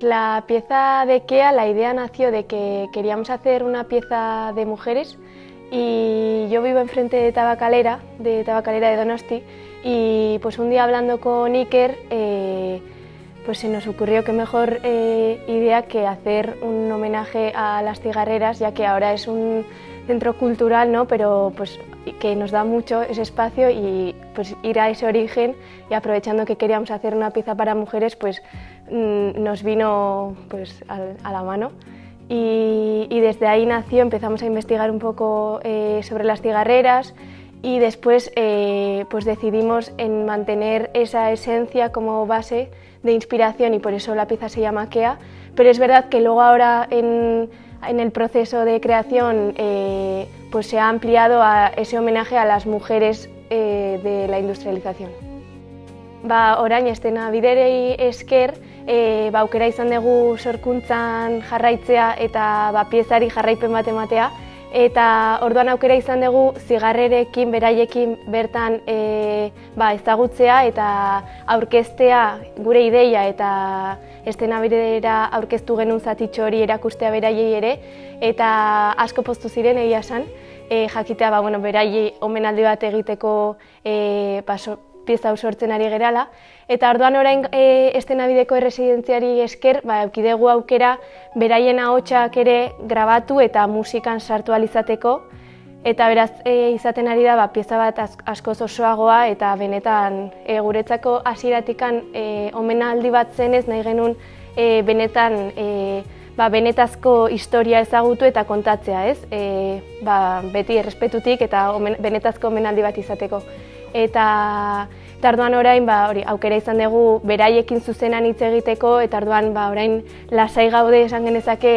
La pieza de Kea, la idea nació de que queríamos hacer una pieza de mujeres y yo vivo enfrente de Tabakalera de Donosti, y pues un día hablando con Iker pues se nos ocurrió qué mejor idea que hacer un homenaje a las cigarreras, ya que ahora es un centro cultural, ¿no? Pero pues que nos da mucho ese espacio, y pues ir a ese origen, y aprovechando que queríamos hacer una pieza para mujeres, pues nos vino pues a la mano. Y desde ahí nació, empezamos a investigar un poco sobre las cigarreras, y después pues decidimos en mantener esa esencia como base de inspiración, y por eso la pieza se llama Kea. Pero es verdad que luego ahora en el proceso de creación pues se ha ampliado a ese homenaje a las mujeres de la industrialización. Orain estena biderei esker aukera izan dugu sorkuntzan jarraitzea eta piezari jarraipen bat ematea, eta orduan aukera izan dugu zigarrerekin, beraiekin bertan ezagutzea eta aurkeztea gure ideia, eta estena bidera aurkeztu genuen zatitxo hori erakustea beraiei ere, eta asko poztu ziren egia esan, jakitea beraiei omenaldi bat egiteko pieza hau sortzen ari gerala. Eta orduan orain Estenabideko erresidentziari esker eduki dugu aukera beraien ahotsak ere grabatu eta musikan sartu ahal izateko, eta beraz izaten ari da pieza bat askoz osoagoa, eta benetan guretzako hasieratikan omenaldi bat zenez nahi genuen benetan benetazko historia ezagutu eta kontatzea, ez? Beti errespetutik eta benetazko omenaldi bat izateko. Eta orduan orain aukera izan dugu beraiekin zuzenan hitz egiteko, eta orduan orain lasai gaude esan genezake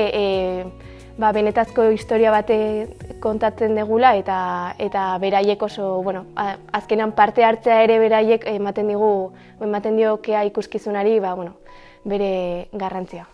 benetazko historia bate kontatzen degula, eta beraiek oso, azkenan parte hartzea ere beraiek ematen dio Kea ikuskizunari bere garrantzia.